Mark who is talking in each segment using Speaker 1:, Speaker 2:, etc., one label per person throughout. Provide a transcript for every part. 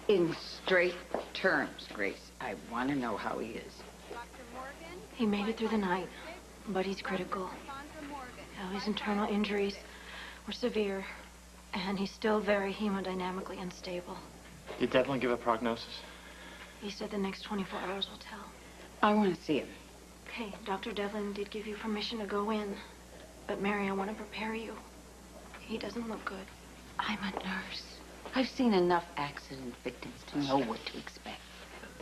Speaker 1: In straight terms, Grace. I want to know how he is.
Speaker 2: He made it through the night, but he's critical. His internal injuries were severe, and he's still very hemodynamically unstable.
Speaker 3: Did Devlin give a prognosis?
Speaker 2: He said the next 24 hours will tell.
Speaker 1: I want to see him.
Speaker 2: Okay, Dr. Devlin did give you permission to go in. But Mary, I want to prepare you. He doesn't look good.
Speaker 1: I'm a nurse. I've seen enough accident victims to know what to expect.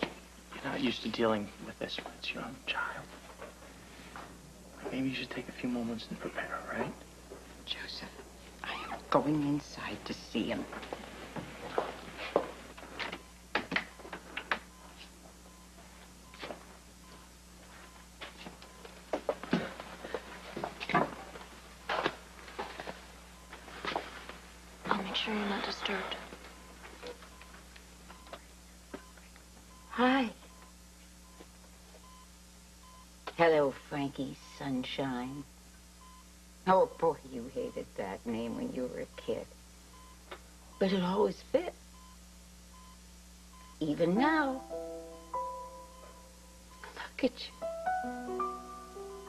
Speaker 3: You're not used to dealing with this when it's your own child. Maybe you should take a few moments and prepare, all right?
Speaker 1: Joseph, I am going inside to see him.
Speaker 2: I'll make sure you're not disturbed.
Speaker 1: Hi. Hello, Frankie Sunshine. Oh, boy, you hated that name when you were a kid. But it always fit. Even now. Look at you.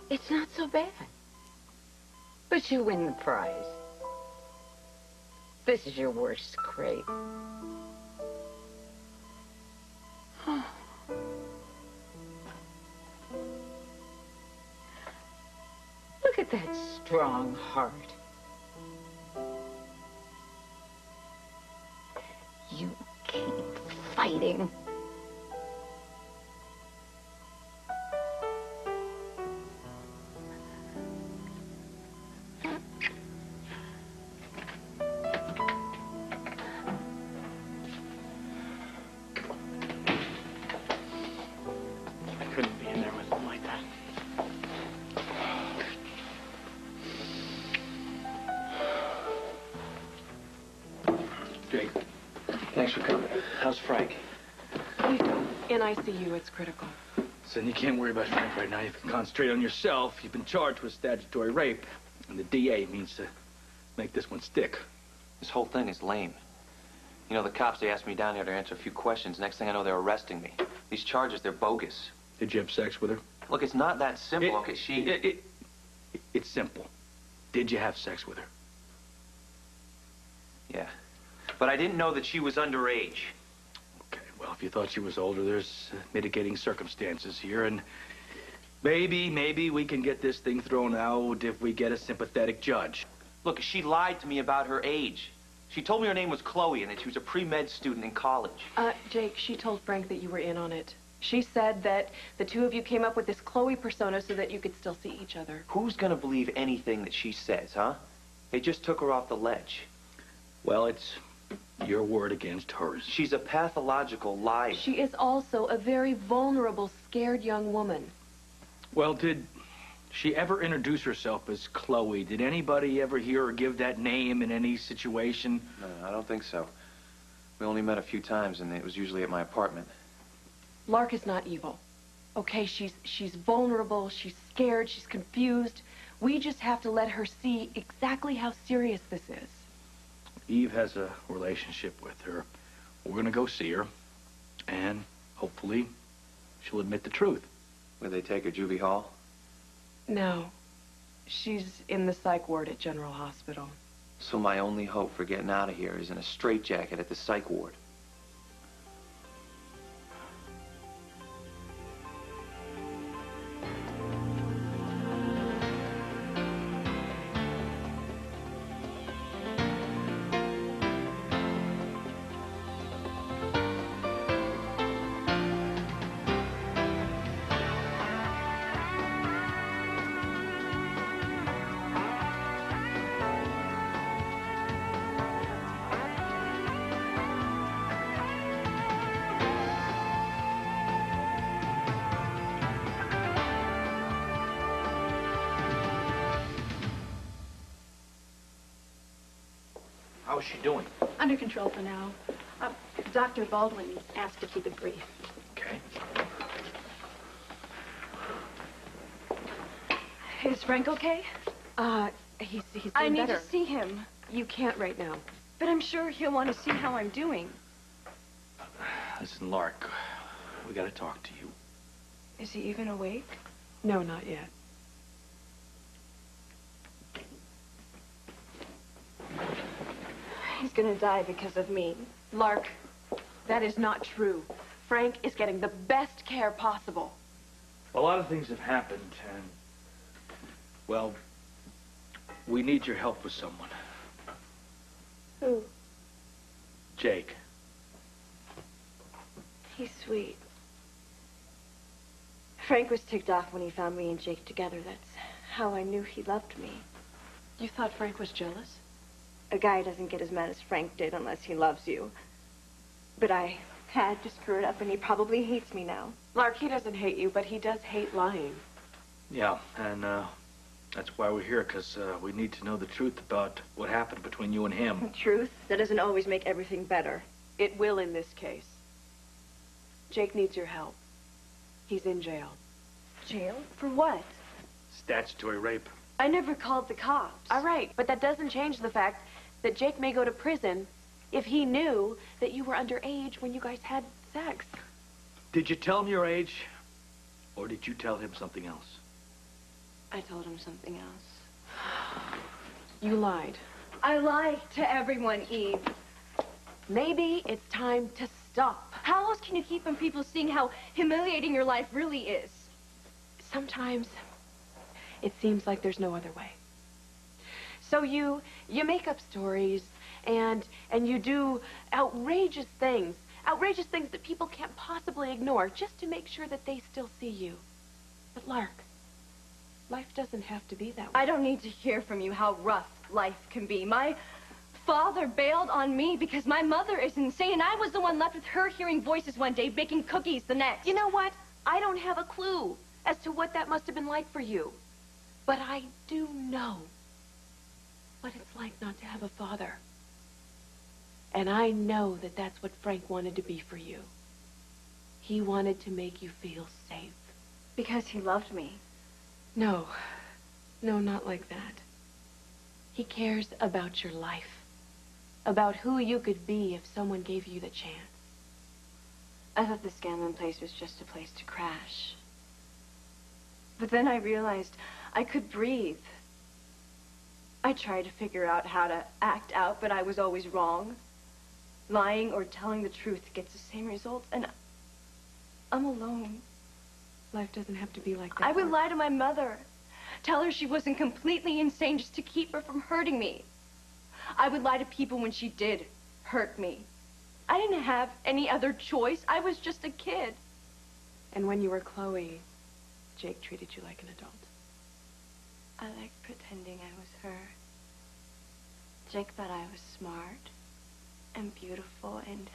Speaker 1: It's not so bad. But you win the prize. This is your worst scrape. Look at that strong heart. You keep fighting.
Speaker 3: Thanks for coming. How's Frank?
Speaker 4: In ICU, it's critical.
Speaker 5: So then you can't worry about Frank right now. You can concentrate on yourself. You've been charged with statutory rape. And the DA means to make this one stick.
Speaker 6: This whole thing is lame. You know, the cops, they asked me down here to answer a few questions. Next thing I know, they're arresting me. These charges, they're bogus.
Speaker 5: Did you have sex with her?
Speaker 6: Look, it's not that simple. Okay,
Speaker 5: It's simple. Did you have sex with her?
Speaker 6: Yeah. But I didn't know that she was underage.
Speaker 5: Okay, well, if you thought she was older, there's mitigating circumstances here, and maybe we can get this thing thrown out if we get a sympathetic judge.
Speaker 6: Look, she lied to me about her age. She told me her name was Chloe and that she was a pre-med student in college.
Speaker 4: Jake, she told Frank that you were in on it. She said that the two of you came up with this Chloe persona so that you could still see each other.
Speaker 6: Who's gonna believe anything that she says, huh? They just took her off the ledge.
Speaker 5: Well, it's your word against hers.
Speaker 6: She's a pathological liar.
Speaker 4: She is also a very vulnerable, scared young woman.
Speaker 5: Well, did she ever introduce herself as Chloe? Did anybody ever hear her give that name in any situation?
Speaker 6: No, I don't think so. We only met a few times, and it was usually at my apartment.
Speaker 4: Lark is not evil. Okay, she's vulnerable, she's scared, she's confused. We just have to let her see exactly how serious this is.
Speaker 5: Eve has a relationship with her. We're gonna go see her, and hopefully she'll admit the truth.
Speaker 6: Will they take her juvie hall?
Speaker 4: No. She's in the psych ward at General Hospital.
Speaker 6: So my only hope for getting out of here is in a straitjacket at the psych ward.
Speaker 5: How's she doing?
Speaker 2: Under control for now. Dr. Baldwin asked to keep it brief.
Speaker 5: Okay.
Speaker 2: Is Frank okay?
Speaker 4: He's doing
Speaker 2: I need
Speaker 4: better.
Speaker 2: to see him.
Speaker 4: You can't right now.
Speaker 2: But I'm sure he'll want to see how I'm doing.
Speaker 5: Listen, Lark, we gotta talk to you.
Speaker 2: Is he even awake?
Speaker 4: No, not yet.
Speaker 2: He's gonna die because of me.
Speaker 4: Lark, that is not true. Frank is getting the best care possible.
Speaker 5: A lot of things have happened, and, well, we need your help with someone.
Speaker 2: Who?
Speaker 5: Jake.
Speaker 2: He's sweet. Frank was ticked off when he found me and Jake together. That's how I knew he loved me.
Speaker 4: You thought Frank was jealous?
Speaker 2: A guy doesn't get as mad as Frank did unless he loves you. But I had to screw it up, and he probably hates me now.
Speaker 4: Lark, he doesn't hate you, but he does hate lying.
Speaker 5: Yeah, and that's why we're here, because we need to know the truth about what happened between you and him.
Speaker 2: Truth? That doesn't always make everything better.
Speaker 4: It will in this case. Jake needs your help. He's in jail.
Speaker 2: Jail? For what?
Speaker 5: Statutory rape.
Speaker 2: I never called the cops.
Speaker 4: All right, but that doesn't change the fact that Jake may go to prison if he knew that you were underage when you guys had sex.
Speaker 5: Did you tell him your age, or did you tell him something else?
Speaker 2: I told him something else.
Speaker 4: You lied.
Speaker 2: I lie to everyone, Eve.
Speaker 4: Maybe it's time to stop.
Speaker 2: How else can you keep from people seeing how humiliating your life really is?
Speaker 4: Sometimes it seems like there's no other way. So you make up stories and you do outrageous things that people can't possibly ignore just to make sure that they still see you. But Lark, life doesn't have to be that way.
Speaker 2: I don't need to hear from you how rough life can be. My father bailed on me because my mother is insane. I was the one left with her hearing voices one day, baking cookies the next.
Speaker 4: You know what? I don't have a clue as to what that must have been like for you. But I do know what it's like not to have a father. And I know that that's what Frank wanted to be for you. He wanted to make you feel safe.
Speaker 2: Because he loved me.
Speaker 4: No, not like that. He cares about your life, about who you could be if someone gave you the chance.
Speaker 2: I thought this gambling place was just a place to crash. But then I realized I could breathe. I tried to figure out how to act out, but I was always wrong. Lying or telling the truth gets the same results, and I'm alone.
Speaker 4: Life doesn't have to be like that.
Speaker 2: I would lie to my mother, tell her she wasn't completely insane just to keep her from hurting me. I would lie to people when she did hurt me. I didn't have any other choice. I was just a kid.
Speaker 4: And when you were Chloe, Jake treated you like an adult.
Speaker 2: I liked pretending I was her. Jake thought I was smart and beautiful, and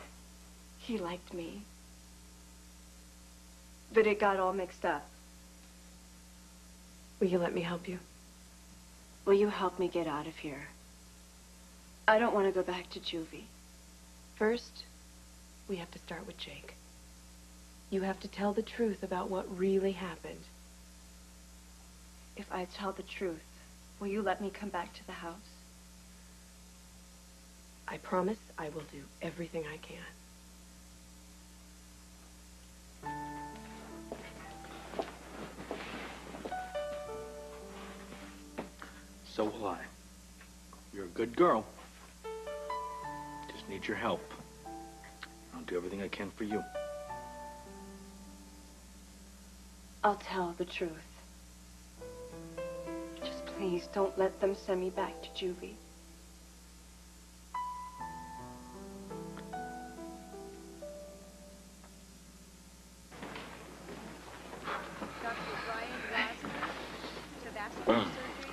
Speaker 2: he liked me. But it got all mixed up.
Speaker 4: Will you let me help you?
Speaker 2: Will you help me get out of here? I don't want to go back to juvie.
Speaker 4: First, we have to start with Jake. You have to tell the truth about what really happened.
Speaker 2: If I tell the truth, will you let me come back to the house?
Speaker 4: I promise I will do everything I can.
Speaker 5: So will I. You're a good girl. Just need your help. I'll do everything I can for you.
Speaker 2: I'll tell the truth. Just please don't let them send me back to juvie.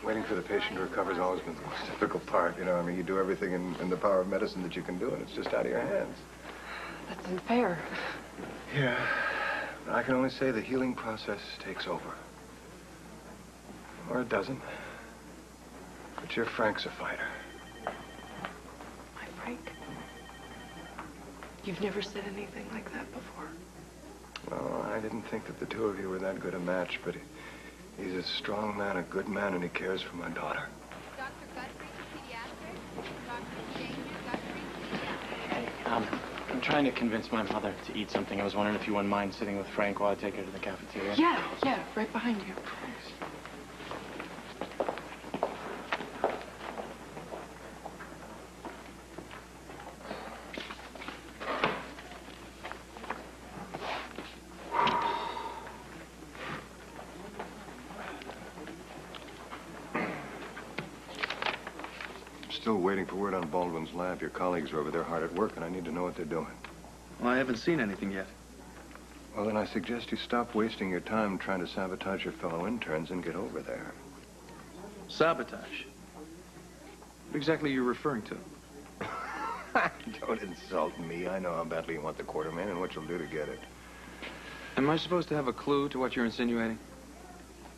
Speaker 7: Waiting for the patient to recover has always been the most difficult part, you know. I mean, you do everything in the power of medicine that you can do, and it's just out of your hands.
Speaker 4: That's unfair.
Speaker 7: Yeah. I can only say the healing process takes over. Or it doesn't. But your Frank's a fighter.
Speaker 4: My Frank? You've never said anything like that before.
Speaker 7: Well, I didn't think that the two of you were that good a match, but he's a strong man, a good man, and he cares for my daughter.
Speaker 3: Hey, I'm trying to convince my mother to eat something. I was wondering if you wouldn't mind sitting with Frank while I take her to the cafeteria.
Speaker 4: Yeah, right behind you.
Speaker 3: Thanks.
Speaker 7: Still waiting for word on Baldwin's lab. Your colleagues are over there hard at work, and I need to know what they're doing.
Speaker 5: Well, I haven't seen anything yet.
Speaker 7: Well, then I suggest you stop wasting your time trying to sabotage your fellow interns and get over there.
Speaker 5: Sabotage? What exactly are you referring to?
Speaker 7: Don't insult me. I know how badly you want the quartermain and what you'll do to get it.
Speaker 5: Am I supposed to have a clue to what you're insinuating?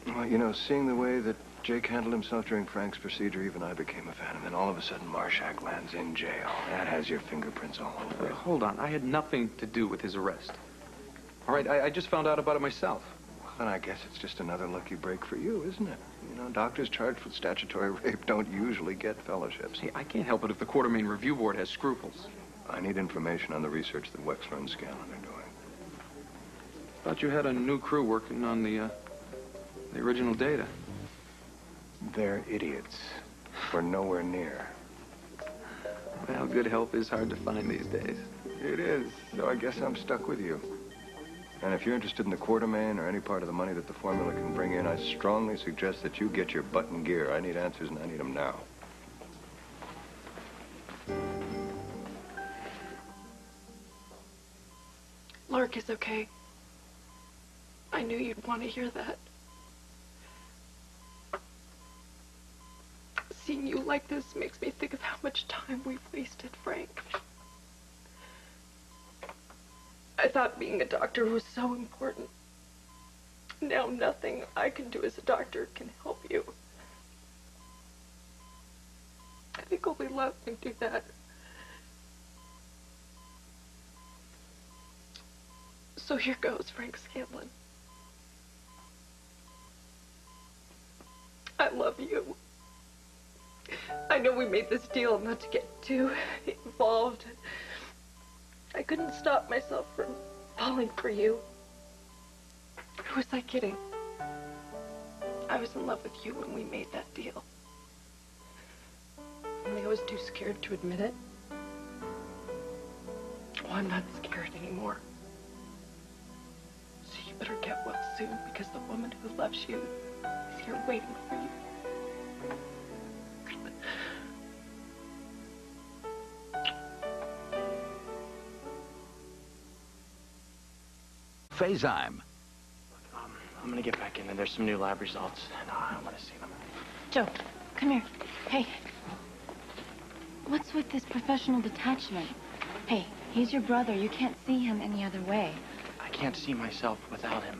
Speaker 7: Well, you know, seeing the way that Jake handled himself during Frank's procedure, even I became a fan. And then all of a sudden, Marshak lands in jail. That has your fingerprints all over it.
Speaker 5: Hold on. I had nothing to do with his arrest. All right, I just found out about it myself.
Speaker 7: Well, then I guess it's just another lucky break for you, isn't it? You know, doctors charged with statutory rape don't usually get fellowships.
Speaker 5: Hey, I can't help it if the Quartermain Review Board has scruples.
Speaker 7: I need information on the research that Wexler and Scanlon are doing.
Speaker 5: Thought you had a new crew working on the original data.
Speaker 7: They're idiots. We're nowhere near.
Speaker 5: Well, good help is hard to find these days.
Speaker 7: It is, so I guess I'm stuck with you. And if you're interested in the Quartermain or any part of the money that the formula can bring in, I strongly suggest that you get your butt in gear. I need answers, and I need them now.
Speaker 4: Lark is okay. I knew you'd want to hear that. Seeing you like this makes me think of how much time we've wasted, Frank. I thought being a doctor was so important. Now nothing I can do as a doctor can help you. I think only love can do that. So here goes, Frank Scanlon. I love you. I know we made this deal not to get too involved. I couldn't stop myself from falling for you. Who was I kidding? I was in love with you when we made that deal. Only I was too scared to admit it. Well, I'm not scared anymore. So you better get well soon, because the woman who loves you is here waiting for you.
Speaker 8: Phazime.
Speaker 3: I'm gonna get back in there. There's some new lab results, and I want to see them.
Speaker 9: Joe, come here. Hey. What's with this professional detachment? Hey, he's your brother. You can't see him any other way.
Speaker 3: I can't see myself without him.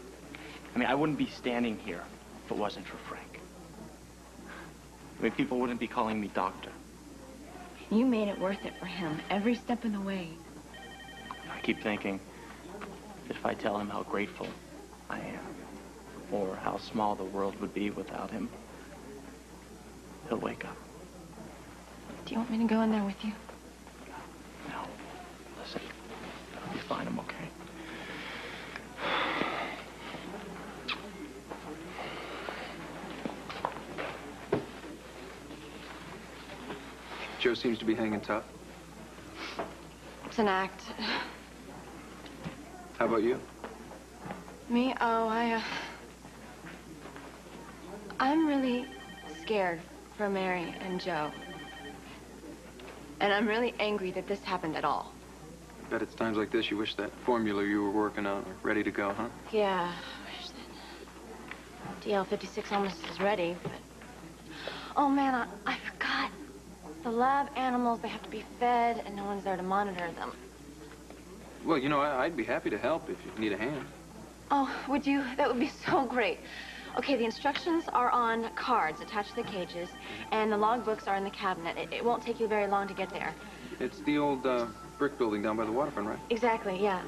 Speaker 3: I mean, I wouldn't be standing here if it wasn't for Frank. I mean, people wouldn't be calling me doctor.
Speaker 9: You made it worth it for him, every step of the way.
Speaker 3: I keep thinking, if I tell him how grateful I am, or how small the world would be without him, he'll wake up.
Speaker 9: Do you want me to go in there with you?
Speaker 3: No. Listen, I'll be fine. I'm okay.
Speaker 5: Joe seems to be hanging tough.
Speaker 9: It's an act.
Speaker 5: How about you?
Speaker 9: Me? Oh, I'm really scared for Mary and Joe. And I'm really angry that this happened at all.
Speaker 5: I bet it's times like this you wish that formula you were working on were ready to go, huh?
Speaker 9: Yeah, I wish that DL-56 almost is ready, but... Oh, man, I forgot. The lab animals, they have to be fed, and no one's there to monitor them.
Speaker 5: Well, you know, I'd be happy to help if you need a hand.
Speaker 9: Oh, would you? That would be so great. Okay, the instructions are on cards attached to the cages, and the logbooks are in the cabinet. It won't take you very long to get there.
Speaker 5: It's the old brick building down by the waterfront, right?
Speaker 9: Exactly, yeah.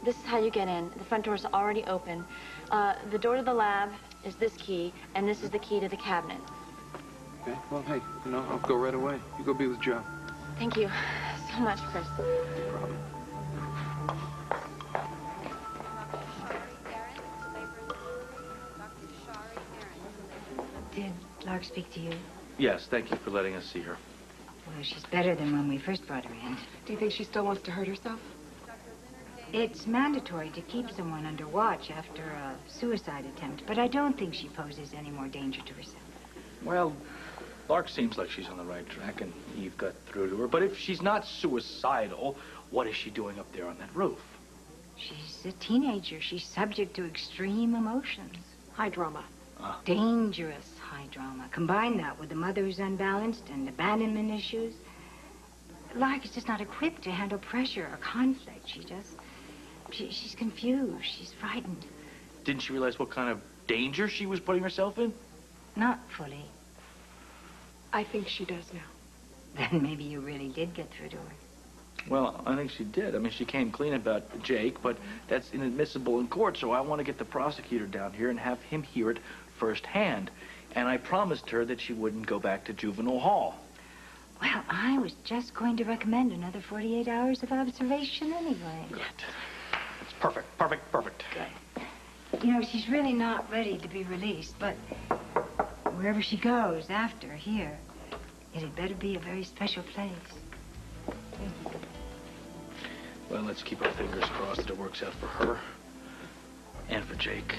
Speaker 9: This is how you get in. The front door's already open. The door to the lab is this key, and this is the key to the cabinet.
Speaker 5: Okay, well, hey, you know, I'll go right away. You go be with Joe.
Speaker 9: Thank you so much, Chris.
Speaker 5: No problem.
Speaker 1: Lark speak to you?
Speaker 5: Yes, thank you for letting us see her.
Speaker 1: Well, she's better than when we first brought her in.
Speaker 4: Do you think she still wants to hurt herself?
Speaker 1: It's mandatory to keep someone under watch after a suicide attempt, but I don't think she poses any more danger to herself.
Speaker 5: Well, Lark seems like she's on the right track, and Eve got through to her. But if she's not suicidal, what is she doing up there on that roof?
Speaker 1: She's a teenager. She's subject to extreme emotions.
Speaker 4: High drama.
Speaker 1: Dangerous high drama. Combine that with a mother who's unbalanced and abandonment issues. Lark is just not equipped to handle pressure or conflict. She's confused. She's frightened.
Speaker 5: Didn't she realize what kind of danger she was putting herself in?
Speaker 1: Not fully.
Speaker 4: I think she does now.
Speaker 1: Then maybe you really did get through to her.
Speaker 5: Well, I think she did. I mean, she came clean about Jake, but that's inadmissible in court, so I want to get the prosecutor down here and have him hear it firsthand. And I promised her that she wouldn't go back to juvenile hall.
Speaker 1: Well, I was just going to recommend another 48 hours of observation anyway.
Speaker 5: Good. It's perfect, perfect, perfect.
Speaker 1: Good. You know, she's really not ready to be released, but wherever she goes after here, it had better be a very special place.
Speaker 5: Well, let's keep our fingers crossed that it works out for her and for Jake.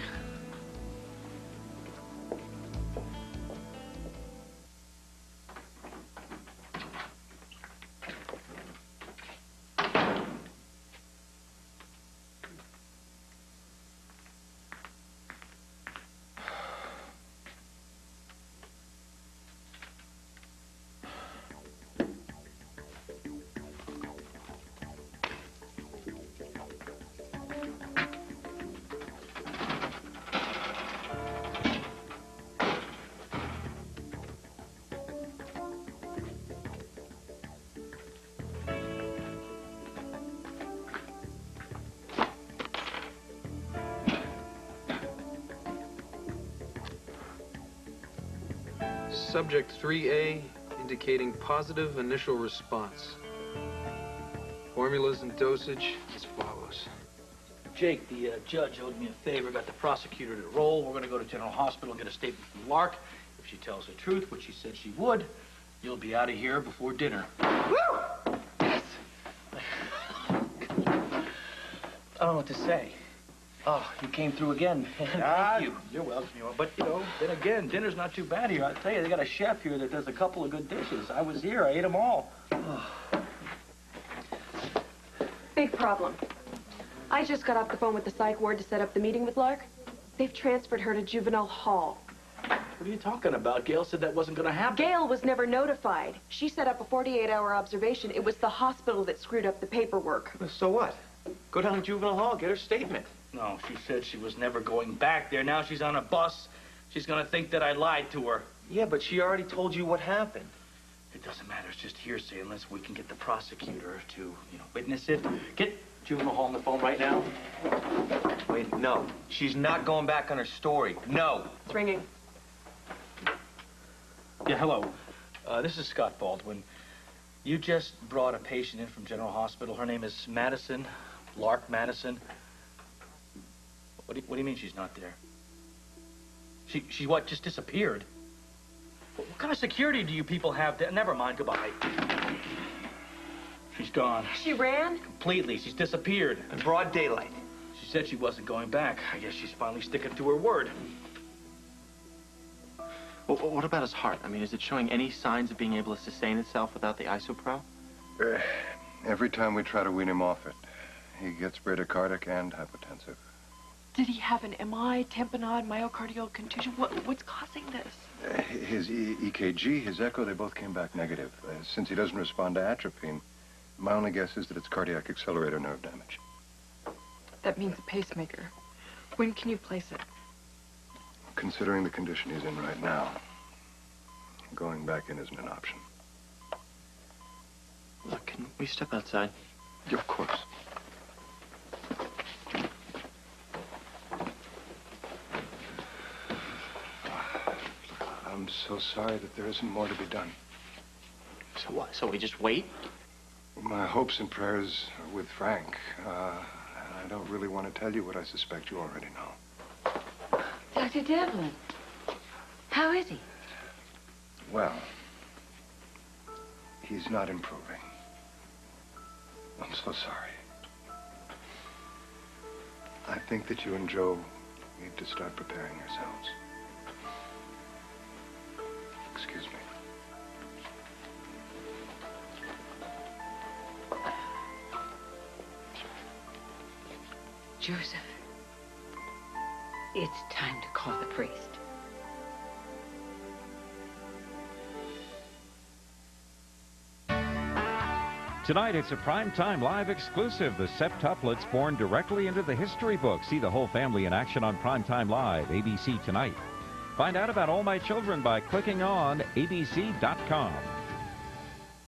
Speaker 8: Subject 3A indicating positive initial response. Formulas and dosage as follows.
Speaker 5: Jake, the judge owed me a favor, got the prosecutor to roll. We're going to go to General Hospital and get a statement from Lark. If she tells the truth, which she said she would, you'll be out of here before dinner.
Speaker 3: Woo! Yes. I don't know what to say. Oh, you came through again. Thank you.
Speaker 5: You're welcome. But, you know, then again, dinner's not too bad here. I tell you, they got a chef here that does a couple of good dishes. I was here. I ate them all.
Speaker 4: Big problem. I just got off the phone with the psych ward to set up the meeting with Lark. They've transferred her to juvenile hall.
Speaker 5: What are you talking about? Gail said that wasn't going to happen.
Speaker 4: Gail was never notified. She set up a 48-hour observation. It was the hospital that screwed up the paperwork.
Speaker 6: So what? Go down to juvenile hall, get her statement.
Speaker 5: No, she said she was never going back there. Now she's on a bus. She's going to think that I lied to her.
Speaker 6: Yeah, but she already told you what happened.
Speaker 5: It doesn't matter. It's just hearsay unless we can get the prosecutor to, you know, witness it. Get juvenile hall on the phone right now.
Speaker 6: Wait, no. She's not going back on her story. No.
Speaker 4: It's ringing.
Speaker 5: Yeah, hello. This is Scott Baldwin. You just brought a patient in from General Hospital. Her name is Madison, Lark Madison. What do you mean she's not there? She what, just disappeared? What kind of security do you people have there? Never mind, goodbye. She's gone.
Speaker 4: She ran?
Speaker 5: Completely, she's disappeared.
Speaker 6: In broad daylight.
Speaker 5: She said she wasn't going back. I guess she's finally sticking to her word.
Speaker 3: Well, what about his heart? I mean, is it showing any signs of being able to sustain itself without the isopro?
Speaker 7: Every time we try to wean him off it, he gets bradycardic and hypotensive.
Speaker 4: Did he have an MI, tamponade, myocardial contusion? What's causing this?
Speaker 7: His EKG, his echo, they both came back negative. Since he doesn't respond to atropine, my only guess is that it's cardiac accelerator nerve damage.
Speaker 4: That means a pacemaker. When can you place it?
Speaker 7: Considering the condition he's in right now, going back in isn't an option.
Speaker 3: Look, can we step outside?
Speaker 7: Of course. I'm so sorry that there isn't more to be done.
Speaker 3: So what? So we just wait?
Speaker 7: My hopes and prayers are with Frank. And I don't really want to tell you what I suspect you already know.
Speaker 1: Dr. Devlin, how is he?
Speaker 7: Well, he's not improving. I'm so sorry. I think that you and Joe need to start preparing yourselves. Excuse me.
Speaker 10: Joseph, it's time to call the priest.
Speaker 11: Tonight, it's a primetime live exclusive. The septuplets born directly into the history book. See the whole family in action on Primetime Live, ABC tonight. Find out about All My Children by clicking on abc.com.